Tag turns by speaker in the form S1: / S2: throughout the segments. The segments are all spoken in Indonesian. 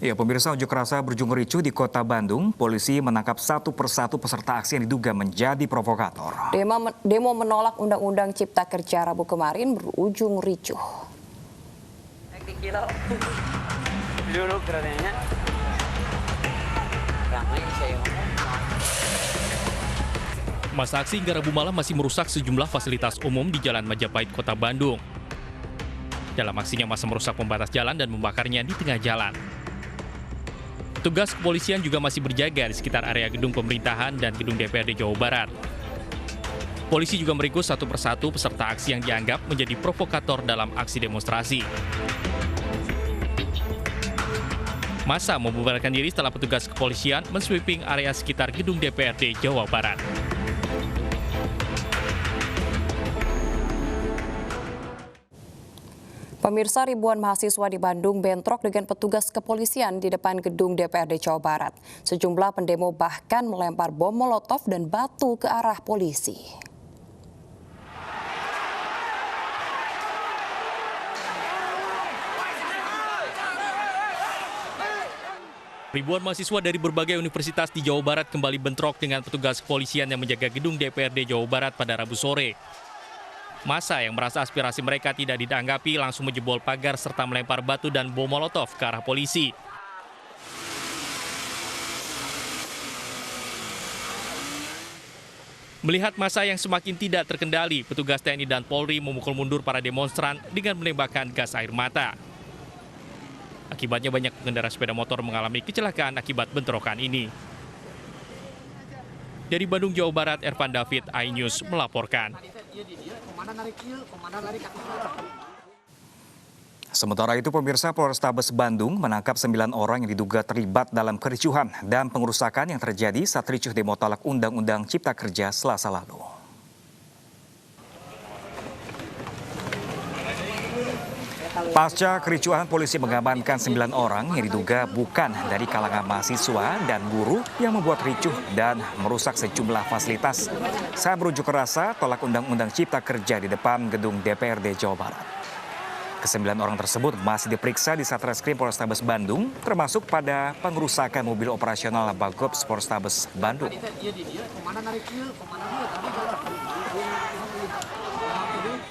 S1: Ya, pemirsa, unjuk rasa berujung ricuh di Kota Bandung. Polisi menangkap satu persatu peserta aksi yang diduga menjadi provokator.
S2: Demo menolak Undang-Undang Cipta Kerja Rabu kemarin berujung ricuh.
S3: Dulu kerennya.
S4: Masa aksi hingga Rabu malam masih merusak sejumlah fasilitas umum di Jalan Majapahit, Kota Bandung. Dalam aksinya masa merusak pembatas jalan dan membakarnya di tengah jalan. Petugas kepolisian juga masih berjaga di sekitar area gedung pemerintahan dan gedung DPRD Jawa Barat. Polisi juga meringkus satu persatu peserta aksi yang dianggap menjadi provokator dalam aksi demonstrasi. Massa membubarkan diri setelah petugas kepolisian mensweeping area sekitar gedung DPRD Jawa Barat.
S2: Pemirsa, ribuan mahasiswa di Bandung bentrok dengan petugas kepolisian di depan gedung DPRD Jawa Barat. Sejumlah pendemo bahkan melempar bom molotov dan batu ke arah polisi.
S4: Ribuan mahasiswa dari berbagai universitas di Jawa Barat kembali bentrok dengan petugas kepolisian yang menjaga gedung DPRD Jawa Barat pada Rabu sore. Massa yang merasa aspirasi mereka tidak ditanggapi langsung menjebol pagar serta melempar batu dan bom molotov ke arah polisi. Melihat massa yang semakin tidak terkendali, petugas TNI dan Polri memukul mundur para demonstran dengan menembakkan gas air mata. Akibatnya banyak pengendara sepeda motor mengalami kecelakaan akibat bentrokan ini. Dari Bandung, Jawa Barat, Ervan David, iNews melaporkan.
S1: Sementara itu, pemirsa, Polrestabes Bandung menangkap 9 orang yang diduga terlibat dalam kericuhan dan pengerusakan yang terjadi saat ricuh demo tolak Undang-Undang Cipta Kerja Selasa lalu. Pasca kericuhan, polisi mengamankan 9 orang yang diduga bukan dari kalangan mahasiswa dan buruh yang membuat ricuh dan merusak sejumlah fasilitas saat berunjuk rasa tolak Undang-Undang Cipta Kerja di depan gedung DPRD Jawa Barat. Kesembilan orang tersebut masih diperiksa di Satreskrim Polrestabes Bandung, termasuk pada pengerusakan mobil operasional Bagops Polrestabes Bandung.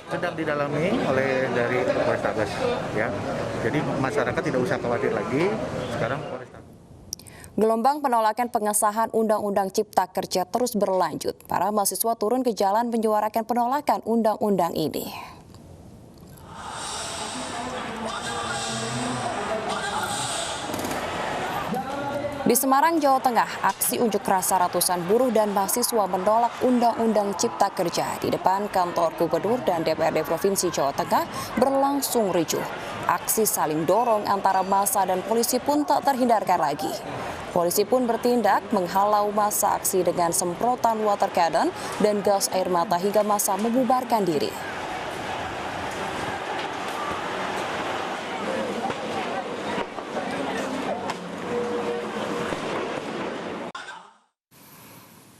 S5: Sedang didalami oleh dari Polrestabes, ya. Jadi masyarakat tidak usah khawatir lagi. Sekarang Polrestabes.
S2: Gelombang penolakan pengesahan Undang-Undang Cipta Kerja terus berlanjut. Para mahasiswa turun ke jalan menyuarakan penolakan undang-undang ini. Di Semarang, Jawa Tengah, aksi unjuk rasa ratusan buruh dan mahasiswa menolak Undang-Undang Cipta Kerja di depan kantor Gubernur dan DPRD Provinsi Jawa Tengah berlangsung ricuh. Aksi saling dorong antara massa dan polisi pun tak terhindarkan lagi. Polisi pun bertindak menghalau massa aksi dengan semprotan water cannon dan gas air mata hingga massa membubarkan diri.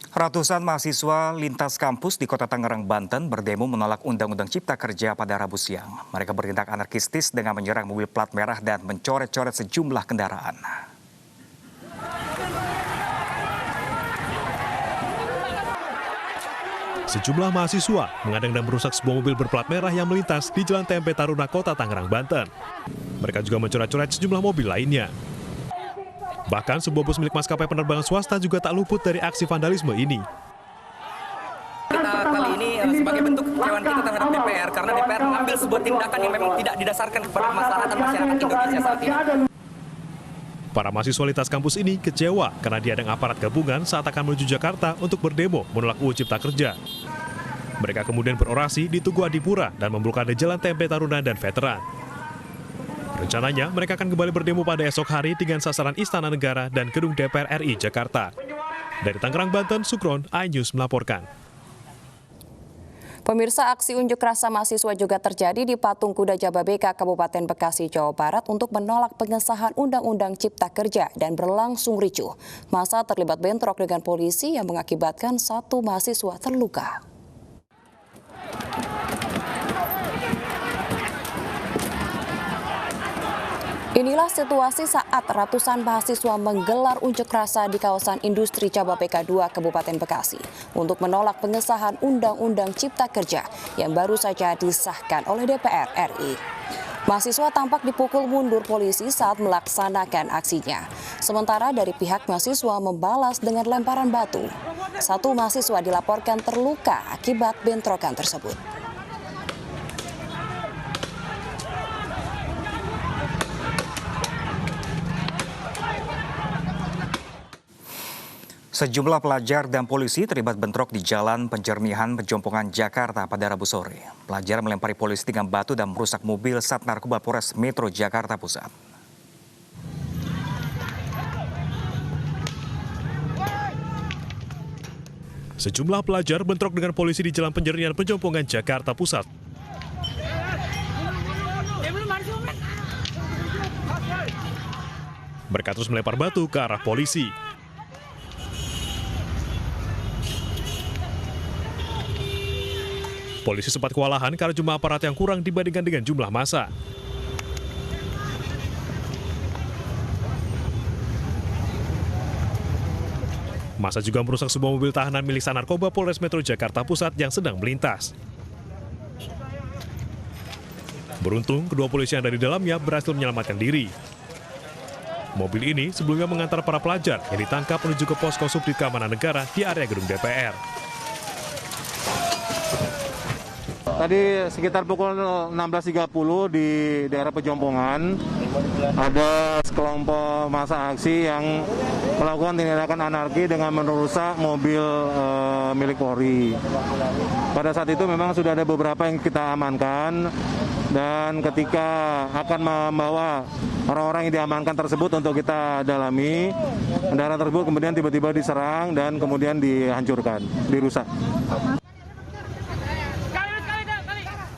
S1: Ratusan mahasiswa lintas kampus di Kota Tangerang, Banten berdemo menolak Undang-Undang Cipta Kerja pada Rabu siang. Mereka bertindak anarkistis dengan menyerang mobil plat merah dan mencoret-coret sejumlah kendaraan.
S6: Sejumlah mahasiswa mengadang dan merusak sebuah mobil berplat merah yang melintas di Jalan TMP Taruna, Kota Tangerang, Banten. Mereka juga mencoret-coret sejumlah mobil lainnya. Bahkan sebuah bus milik maskapai penerbangan swasta juga tak luput dari aksi vandalisme ini.
S3: Kita kali ini sebagai bentuk kekecewaan kita terhadap DPR karena DPR mengambil sebuah tindakan yang memang tidak didasarkan kepada kemaslahatan masyarakat Indonesia saat ini.
S6: Para mahasiswa lintas kampus ini kecewa karena diadang aparat gabungan saat akan menuju Jakarta untuk berdemo menolak UU Cipta Kerja. Mereka kemudian berorasi di Tugu Adipura dan memblokade Jalan TMP Taruna dan Veteran. Rencananya, mereka akan kembali berdemo pada esok hari dengan sasaran Istana Negara dan Gedung DPR RI Jakarta. Dari Tangerang, Banten, Sukron, iNews melaporkan.
S2: Pemirsa, aksi unjuk rasa mahasiswa juga terjadi di Patung Kuda Jababeka, Kabupaten Bekasi, Jawa Barat untuk menolak pengesahan Undang-Undang Cipta Kerja dan berlangsung ricuh. Massa terlibat bentrok dengan polisi yang mengakibatkan satu mahasiswa terluka. Inilah situasi saat ratusan mahasiswa menggelar unjuk rasa di kawasan industri Cabang PK2 Kabupaten Bekasi untuk menolak pengesahan Undang-Undang Cipta Kerja yang baru saja disahkan oleh DPR RI. Mahasiswa tampak dipukul mundur polisi saat melaksanakan aksinya. Sementara dari pihak mahasiswa membalas dengan lemparan batu. Satu mahasiswa dilaporkan terluka akibat bentrokan tersebut.
S1: Sejumlah pelajar dan polisi terlibat bentrok di Jalan Penjernihan Pejompongan Jakarta pada Rabu sore. Pelajar melempari polisi dengan batu dan merusak mobil Sat Narkoba Polres Metro Jakarta Pusat.
S6: Sejumlah pelajar bentrok dengan polisi di Jalan Penjernihan Pejompongan Jakarta Pusat. Mereka terus melempar batu ke arah polisi. Polisi sempat kewalahan karena jumlah aparat yang kurang dibandingkan dengan jumlah massa. Massa juga merusak sebuah mobil tahanan milik Sat Narkoba Polres Metro Jakarta Pusat yang sedang melintas. Beruntung, kedua polisi yang ada di dalamnya berhasil menyelamatkan diri. Mobil ini sebelumnya mengantar para pelajar yang ditangkap menuju ke posko Subdit Keamanan Negara di area gedung DPR.
S5: Tadi sekitar pukul 16.30 di daerah Pejompongan ada sekelompok massa aksi yang melakukan tindakan anarki dengan merusak mobil milik Polri. Pada saat itu memang sudah ada beberapa yang kita amankan dan ketika akan membawa orang-orang yang diamankan tersebut untuk kita dalami, kendaraan tersebut kemudian tiba-tiba diserang dan kemudian dihancurkan, dirusak.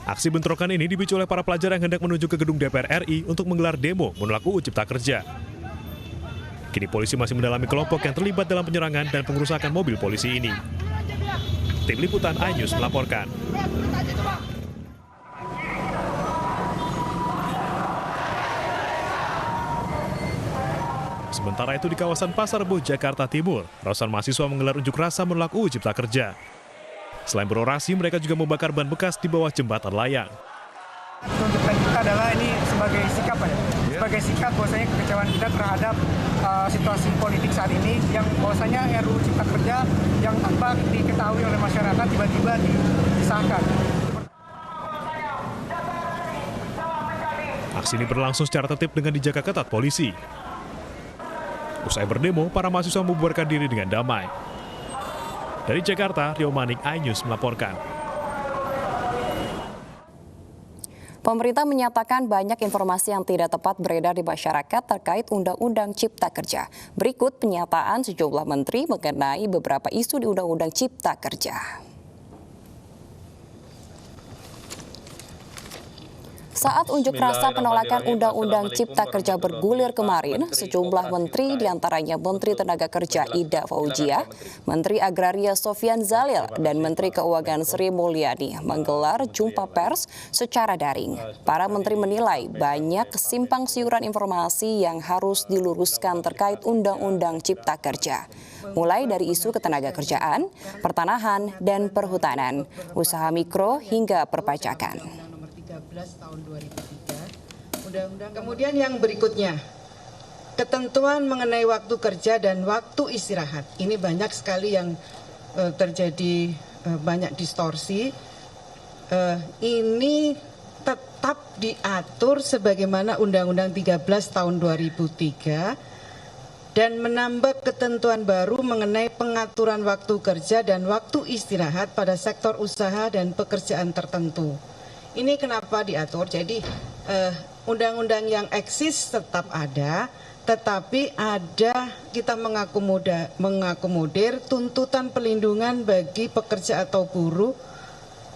S6: Aksi bentrokan ini dipicu oleh para pelajar yang hendak menuju ke gedung DPR RI untuk menggelar demo menolak UU Cipta Kerja. Kini polisi masih mendalami kelompok yang terlibat dalam penyerangan dan pengerusakan mobil polisi ini. Tim Liputan iNews melaporkan. Sementara itu di kawasan Pasar Rebo, Jakarta Timur, ratusan mahasiswa menggelar unjuk rasa menolak UU Cipta Kerja. Selain berorasi, mereka juga membakar ban bekas di bawah jembatan layang.
S7: Tuntutan kita adalah ini sebagai sikap sebagai sikap bahwasanya kekecewaan kita terhadap situasi politik saat ini yang bahwasanya RUU Cipta Kerja yang tanpa diketahui oleh masyarakat tiba-tiba disahkan.
S6: Aksi ini berlangsung secara tertib dengan dijaga ketat polisi. Usai berdemo, para mahasiswa membubarkan diri dengan damai. Dari Jakarta, Rio Manik, iNews melaporkan.
S2: Pemerintah menyatakan banyak informasi yang tidak tepat beredar di masyarakat terkait Undang-Undang Cipta Kerja. Berikut pernyataan sejumlah menteri mengenai beberapa isu di Undang-Undang Cipta Kerja. Saat unjuk rasa penolakan Undang-Undang Cipta Kerja bergulir kemarin, sejumlah menteri diantaranya Menteri Tenaga Kerja Ida Fauzia, Menteri Agraria Sofyan Zalil, dan Menteri Keuangan Sri Mulyani menggelar jumpa pers secara daring. Para menteri menilai banyak kesimpang siuran informasi yang harus diluruskan terkait Undang-Undang Cipta Kerja. Mulai dari isu ketenagakerjaan, pertanahan, dan perhutanan, usaha mikro hingga perpajakan.
S8: 13 tahun 2003. Undang-undang. Kemudian yang berikutnya, ketentuan mengenai waktu kerja dan waktu istirahat. Ini banyak sekali yang terjadi banyak distorsi. Ini tetap diatur sebagaimana Undang-Undang 13 tahun 2003 dan menambah ketentuan baru mengenai pengaturan waktu kerja dan waktu istirahat pada sektor usaha dan pekerjaan tertentu. Ini kenapa diatur? Jadi undang-undang yang eksis tetap ada, tetapi ada kita mengakomodir tuntutan pelindungan bagi pekerja atau buruh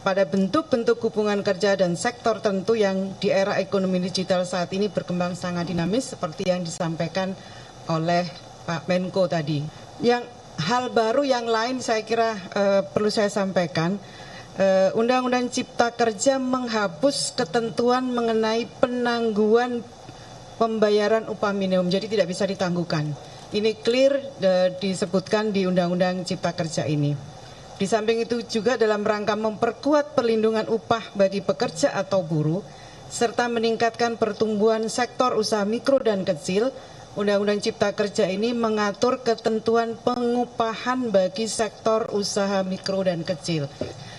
S8: pada bentuk-bentuk hubungan kerja dan sektor tertentu yang di era ekonomi digital saat ini berkembang sangat dinamis seperti yang disampaikan oleh Pak Menko tadi. Yang hal baru yang lain saya kira perlu saya sampaikan. Undang-Undang Cipta Kerja menghapus ketentuan mengenai penangguhan pembayaran upah minimum, jadi tidak bisa ditangguhkan. Ini clear disebutkan di Undang-Undang Cipta Kerja ini. Di samping itu juga dalam rangka memperkuat perlindungan upah bagi pekerja atau buruh, serta meningkatkan pertumbuhan sektor usaha mikro dan kecil, Undang-Undang Cipta Kerja ini mengatur ketentuan pengupahan bagi sektor usaha mikro dan kecil.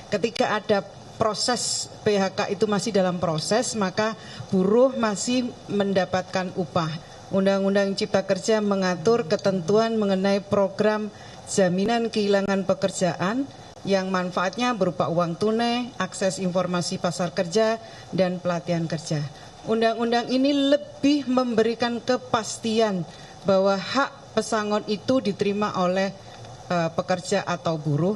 S8: Ketika ada proses PHK itu masih dalam proses, maka buruh masih mendapatkan upah. Undang-Undang Cipta Kerja mengatur ketentuan mengenai program jaminan kehilangan pekerjaan yang manfaatnya berupa uang tunai, akses informasi pasar kerja, dan pelatihan kerja. Undang-undang ini lebih memberikan kepastian bahwa hak pesangon itu diterima oleh pekerja atau buruh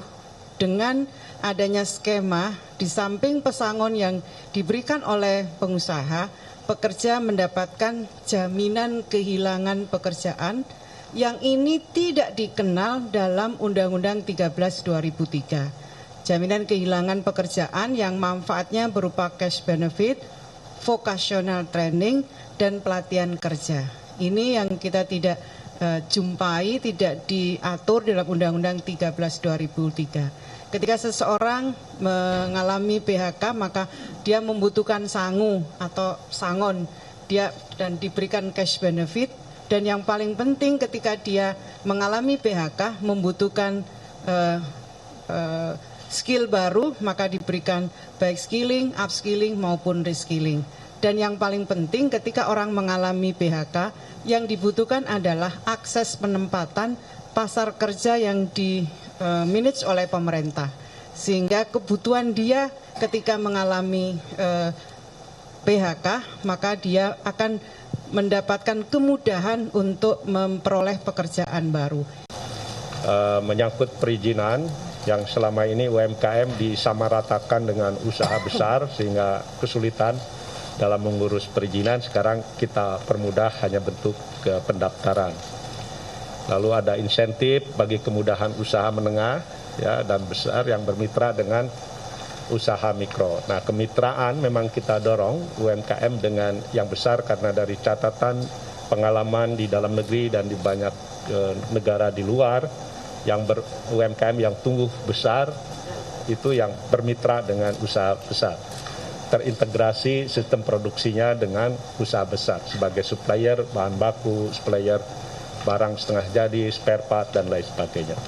S8: dengan adanya skema di samping pesangon yang diberikan oleh pengusaha, pekerja mendapatkan jaminan kehilangan pekerjaan yang ini tidak dikenal dalam Undang-Undang 13 2003. Jaminan kehilangan pekerjaan yang manfaatnya berupa cash benefit, vocational training, dan pelatihan kerja. Ini yang kita tidak jumpai, tidak diatur dalam Undang-Undang 13 2003. Ketika seseorang mengalami PHK, maka dia membutuhkan sangu atau sangon, dan diberikan cash benefit. Dan yang paling penting ketika dia mengalami PHK, membutuhkan skill baru, maka diberikan baik skilling, upskilling maupun reskilling. Dan yang paling penting ketika orang mengalami PHK, yang dibutuhkan adalah akses penempatan pasar kerja yang dimanage oleh pemerintah. Sehingga kebutuhan dia ketika mengalami PHK, maka dia akan mendapatkan kemudahan untuk memperoleh pekerjaan baru.
S9: Menyangkut perizinan yang selama ini UMKM disamaratakan dengan usaha besar sehingga kesulitan dalam mengurus perizinan, sekarang kita permudah hanya bentuk pendaftaran. Lalu ada insentif bagi kemudahan usaha menengah ya, dan besar yang bermitra dengan usaha mikro. Nah, kemitraan memang kita dorong UMKM dengan yang besar karena dari catatan pengalaman di dalam negeri dan di banyak negara di luar yang UMKM yang tumbuh besar itu yang bermitra dengan usaha besar. Terintegrasi sistem produksinya dengan usaha besar sebagai supplier bahan baku, supplier barang setengah jadi, spare part, dan lain sebagainya.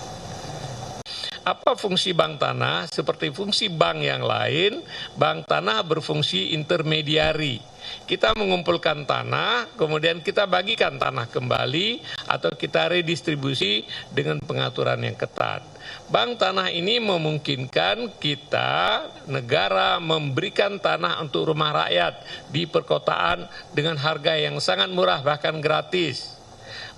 S10: Apa fungsi bank tanah? Seperti fungsi bank yang lain, bank tanah berfungsi intermediari. Kita mengumpulkan tanah, kemudian kita bagikan tanah kembali atau kita redistribusi dengan pengaturan yang ketat. Bank tanah ini memungkinkan kita, negara, memberikan tanah untuk rumah rakyat di perkotaan dengan harga yang sangat murah, bahkan gratis.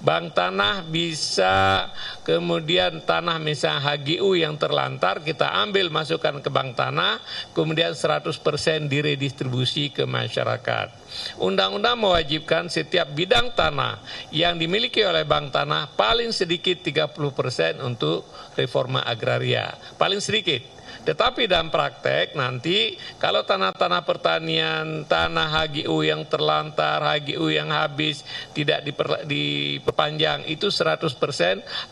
S10: Bank tanah bisa kemudian tanah misalnya HGU yang terlantar kita ambil masukkan ke bank tanah, kemudian 100% diredistribusi ke masyarakat. Undang-undang mewajibkan setiap bidang tanah yang dimiliki oleh bank tanah paling sedikit 30% untuk reforma agraria, paling sedikit. Tetapi dalam praktek nanti kalau tanah-tanah pertanian, tanah HGU yang terlantar, HGU yang habis, tidak diperpanjang, itu 100%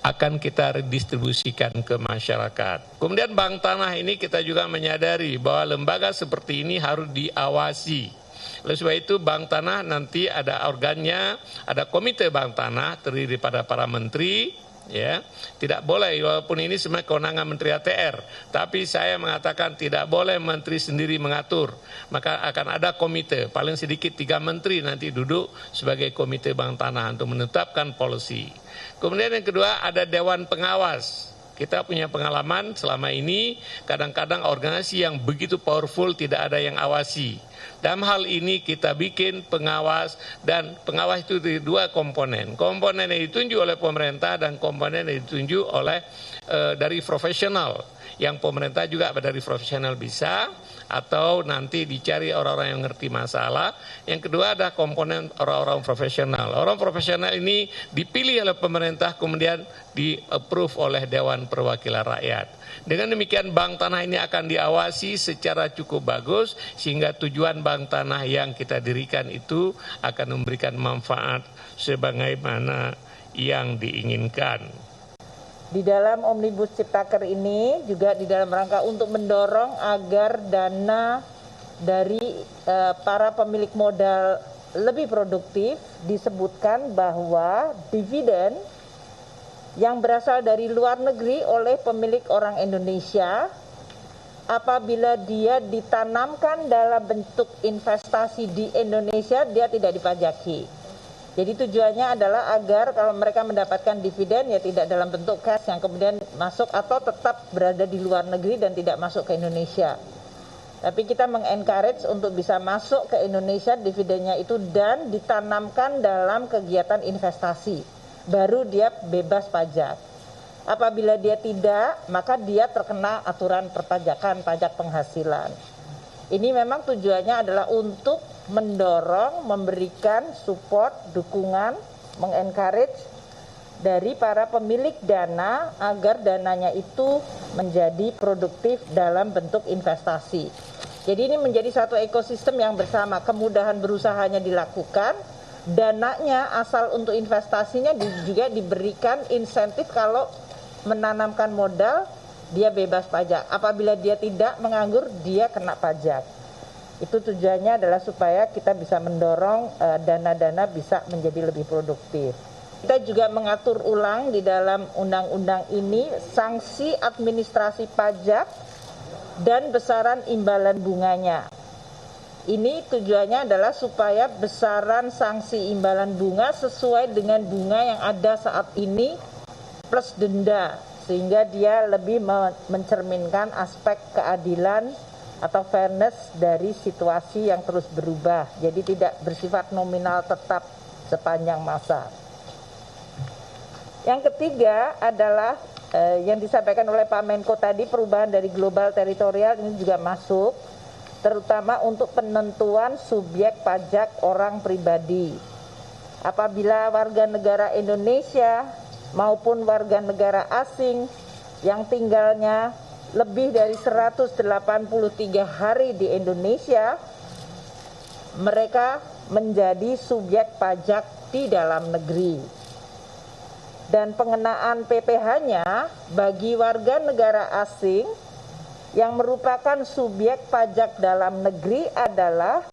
S10: akan kita redistribusikan ke masyarakat. Kemudian bank tanah ini kita juga menyadari bahwa lembaga seperti ini harus diawasi. Oleh sebab itu bank tanah nanti ada organnya, ada komite bank tanah terdiri pada para menteri, ya, tidak boleh, walaupun ini sebenarnya kewenangan Menteri ATR, tapi saya mengatakan tidak boleh menteri sendiri mengatur, maka akan ada komite, paling sedikit 3 menteri nanti duduk sebagai komite bank tanah untuk menetapkan policy. Kemudian yang kedua ada dewan pengawas. Kita punya pengalaman selama ini, kadang-kadang organisasi yang begitu powerful tidak ada yang awasi. Dalam hal ini kita bikin pengawas, dan pengawas itu dari 2 komponen. Komponen yang ditunjuk oleh pemerintah dan komponen yang ditunjuk oleh dari profesional. Yang pemerintah juga dari profesional bisa, atau nanti dicari orang-orang yang ngerti masalah. Yang kedua ada komponen orang-orang profesional. Orang profesional ini dipilih oleh pemerintah kemudian di-approve oleh Dewan Perwakilan Rakyat. Dengan demikian bank tanah ini akan diawasi secara cukup bagus sehingga tujuan bank tanah yang kita dirikan itu akan memberikan manfaat sebagaimana yang diinginkan.
S11: Di dalam Omnibus Ciptaker ini juga di dalam rangka untuk mendorong agar dana dari para pemilik modal lebih produktif, disebutkan bahwa dividen yang berasal dari luar negeri oleh pemilik orang Indonesia apabila dia ditanamkan dalam bentuk investasi di Indonesia, dia tidak dipajaki. Jadi tujuannya adalah agar kalau mereka mendapatkan dividen ya tidak dalam bentuk cash yang kemudian masuk atau tetap berada di luar negeri dan tidak masuk ke Indonesia. Tapi kita mengencourage untuk bisa masuk ke Indonesia dividennya itu dan ditanamkan dalam kegiatan investasi. Baru dia bebas pajak. Apabila dia tidak, maka dia terkena aturan perpajakan, pajak penghasilan. Ini memang tujuannya adalah untuk mendorong, memberikan support, dukungan, mengencourage dari para pemilik dana agar dananya itu menjadi produktif dalam bentuk investasi. Jadi ini menjadi satu ekosistem yang bersama, kemudahan berusahanya dilakukan, dananya asal untuk investasinya juga diberikan insentif kalau menanamkan modal, dia bebas pajak. Apabila dia tidak menganggur, dia kena pajak. Itu tujuannya adalah supaya kita bisa mendorong dana-dana bisa menjadi lebih produktif. Kita juga mengatur ulang di dalam undang-undang ini sanksi administrasi pajak dan besaran imbalan bunganya. Ini tujuannya adalah supaya besaran sanksi imbalan bunga sesuai dengan bunga yang ada saat ini plus denda, sehingga dia lebih mencerminkan aspek keadilan atau fairness dari situasi yang terus berubah. Jadi tidak bersifat nominal tetap sepanjang masa. Yang ketiga adalah yang disampaikan oleh Pak Menko tadi, perubahan dari global teritorial ini juga masuk, terutama untuk penentuan subjek pajak orang pribadi. Apabila warga negara Indonesia maupun warga negara asing yang tinggalnya lebih dari 183 hari di Indonesia, mereka menjadi subjek pajak di dalam negeri. Dan pengenaan PPh-nya bagi warga negara asing yang merupakan subjek pajak dalam negeri adalah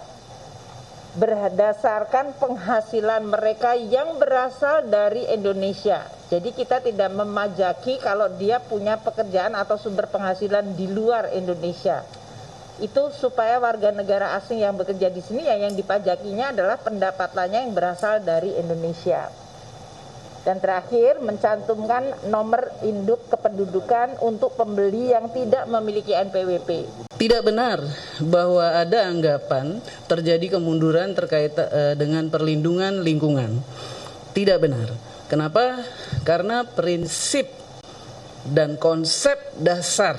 S11: berdasarkan penghasilan mereka yang berasal dari Indonesia. Jadi kita tidak memajaki kalau dia punya pekerjaan atau sumber penghasilan di luar Indonesia. Itu supaya warga negara asing yang bekerja di sini yang dipajakinya adalah pendapatannya yang berasal dari Indonesia. Dan terakhir mencantumkan nomor induk kependudukan untuk pembeli yang tidak memiliki NPWP.
S12: Tidak benar bahwa ada anggapan terjadi kemunduran terkait dengan perlindungan lingkungan. Tidak benar. Kenapa? Karena prinsip dan konsep dasar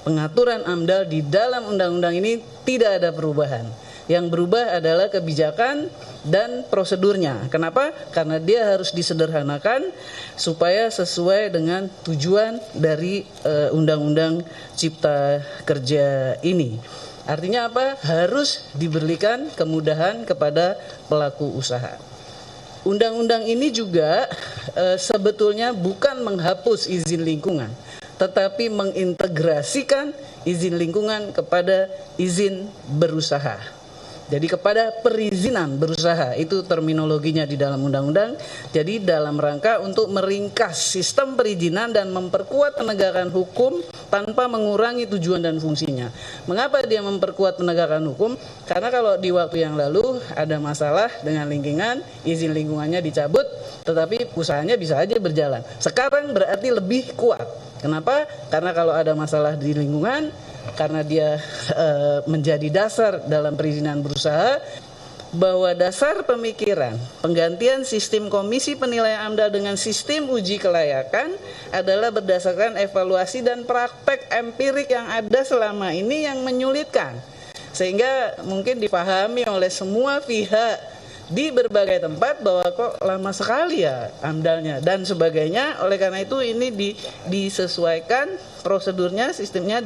S12: pengaturan AMDAL di dalam undang-undang ini tidak ada perubahan. Yang berubah adalah kebijakan dan prosedurnya. Kenapa? Karena dia harus disederhanakan supaya sesuai dengan tujuan dari Undang-Undang Cipta Kerja ini. Artinya apa? Harus diberikan kemudahan kepada pelaku usaha. Undang-undang ini juga sebetulnya bukan menghapus izin lingkungan, tetapi mengintegrasikan izin lingkungan kepada izin berusaha. Jadi kepada perizinan berusaha, itu terminologinya di dalam undang-undang. Jadi dalam rangka untuk meringkas sistem perizinan dan memperkuat penegakan hukum tanpa mengurangi tujuan dan fungsinya. Mengapa dia memperkuat penegakan hukum? Karena kalau di waktu yang lalu ada masalah dengan lingkungan, izin lingkungannya dicabut, tetapi usahanya bisa aja berjalan. Sekarang berarti lebih kuat. Kenapa? Karena kalau ada masalah di lingkungan, karena dia menjadi dasar dalam perizinan berusaha, bahwa dasar pemikiran penggantian sistem komisi penilaian AMDAL dengan sistem uji kelayakan adalah berdasarkan evaluasi dan praktek empirik yang ada selama ini yang menyulitkan. Sehingga mungkin dipahami oleh semua pihak di berbagai tempat bahwa kok lama sekali ya AMDALnya dan sebagainya. Oleh karena itu ini disesuaikan prosedurnya, sistemnya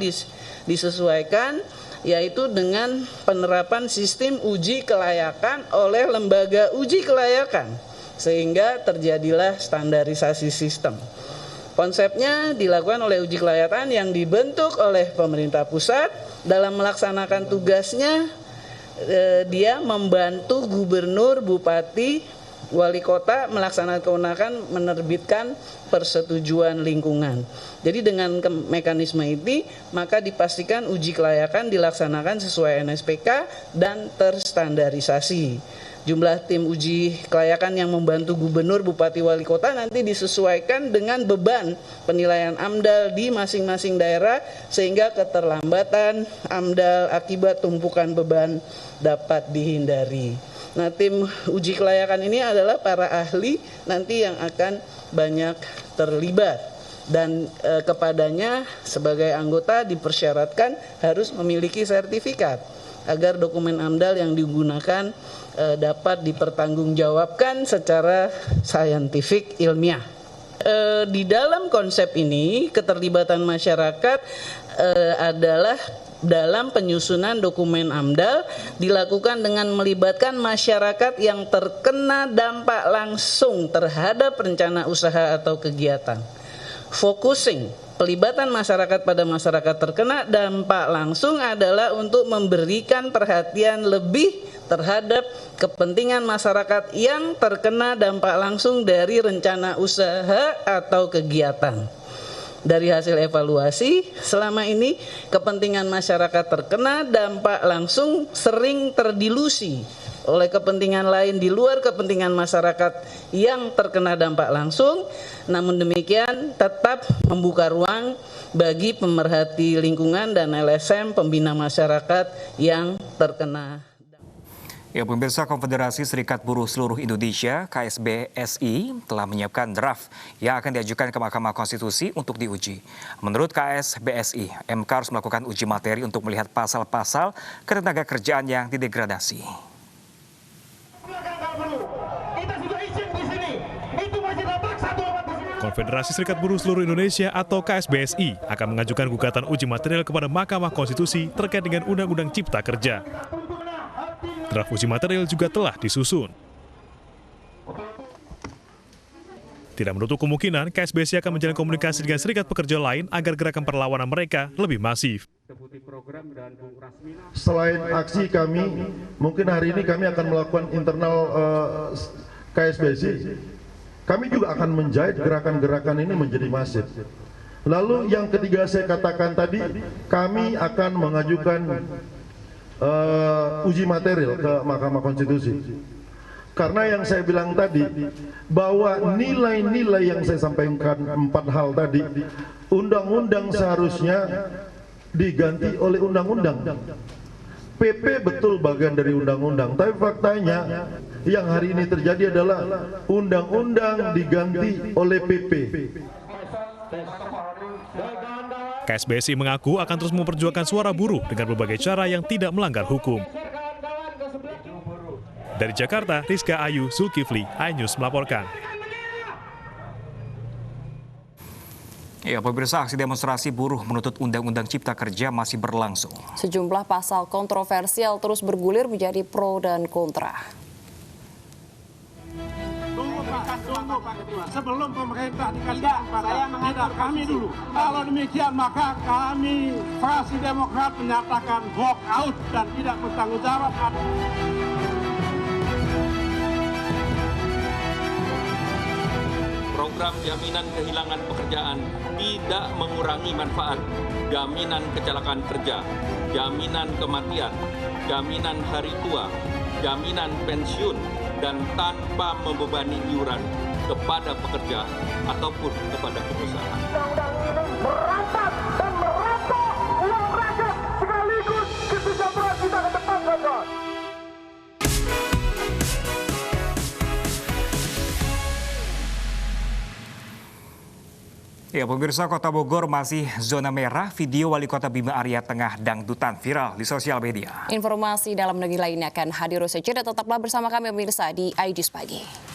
S12: disesuaikan, yaitu dengan penerapan sistem uji kelayakan oleh lembaga uji kelayakan, sehingga terjadilah standarisasi sistem. Konsepnya dilakukan oleh uji kelayakan yang dibentuk oleh pemerintah pusat. Dalam melaksanakan tugasnya, dia membantu gubernur, bupati, wali kota melaksanakan kewenangan menerbitkan persetujuan lingkungan. Jadi dengan mekanisme ini maka dipastikan uji kelayakan dilaksanakan sesuai NSPK dan terstandarisasi. Jumlah tim uji kelayakan yang membantu gubernur, bupati, wali kota nanti disesuaikan dengan beban penilaian AMDAL di masing-masing daerah sehingga keterlambatan AMDAL akibat tumpukan beban dapat dihindari. Nah, tim uji kelayakan ini adalah para ahli nanti yang akan banyak terlibat dan kepadanya sebagai anggota dipersyaratkan harus memiliki sertifikat agar dokumen AMDAL yang digunakan dapat dipertanggungjawabkan secara saintifik ilmiah. Di dalam konsep ini keterlibatan masyarakat adalah dalam penyusunan dokumen AMDAL dilakukan dengan melibatkan masyarakat yang terkena dampak langsung terhadap rencana usaha atau kegiatan. Focusing pelibatan masyarakat pada masyarakat terkena dampak langsung adalah untuk memberikan perhatian lebih terhadap kepentingan masyarakat yang terkena dampak langsung dari rencana usaha atau kegiatan. Dari hasil evaluasi, selama ini kepentingan masyarakat terkena dampak langsung sering terdilusi oleh kepentingan lain di luar kepentingan masyarakat yang terkena dampak langsung. Namun demikian tetap membuka ruang bagi pemerhati lingkungan dan LSM pembina masyarakat yang terkena.
S1: Ya, pemirsa, Konfederasi Serikat Buruh Seluruh Indonesia (KSBSI) telah menyiapkan draft yang akan diajukan ke Mahkamah Konstitusi untuk diuji. Menurut KSBSI, MK harus melakukan uji materi untuk melihat pasal-pasal ketenaga kerjaan yang didegradasi.
S6: Konfederasi Serikat Buruh Seluruh Indonesia atau KSBSI akan mengajukan gugatan uji material kepada Mahkamah Konstitusi terkait dengan Undang-Undang Cipta Kerja. Draft uji material juga telah disusun. Tidak menutup kemungkinan KSBSI akan menjalin komunikasi dengan serikat pekerja lain agar gerakan perlawanan mereka lebih masif.
S13: Selain aksi kami, mungkin hari ini kami akan melakukan internal KSBSI. Kami juga akan menjahit gerakan-gerakan ini menjadi masif. Lalu yang ketiga saya katakan tadi, kami akan mengajukan uji material ke Mahkamah Konstitusi. Karena yang saya bilang tadi, bahwa nilai-nilai yang saya sampaikan 4 hal tadi, undang-undang seharusnya diganti oleh undang-undang. PP betul bagian dari undang-undang, tapi faktanya yang hari ini terjadi adalah undang-undang diganti oleh PP.
S6: KSBSI mengaku akan terus memperjuangkan suara buruh dengan berbagai cara yang tidak melanggar hukum. Dari Jakarta, Rizka Ayu, Zulkifli, iNews melaporkan.
S1: Ya, pemirsa, aksi demonstrasi buruh menuntut Undang-Undang Cipta Kerja masih berlangsung.
S2: Sejumlah pasal kontroversial terus bergulir menjadi pro dan kontra.
S14: Tunggu Pak Ketua, sebelum pemerintah dikasih kesempatan, kami dulu. Kalau demikian maka kami fraksi Demokrat menyatakan walk out dan tidak bertanggung jawab.
S15: Program jaminan kehilangan pekerjaan tidak mengurangi manfaat, jaminan kecelakaan kerja, jaminan kematian, jaminan hari tua, jaminan pensiun, dan tanpa membebani iuran kepada pekerja ataupun kepada perusahaan.
S14: Undang-undang ini merampas dan merampok uang rakyat sekaligus kesejahteraan kita ke depan, kawan.
S1: Ya, pemirsa, Kota Bogor masih zona merah. Video Wali Kota Bima Arya tengah dangdutan viral di sosial media.
S2: Informasi dalam negeri lainnya akan hadir usai jeda. Tetaplah bersama kami pemirsa di iJust Pagi.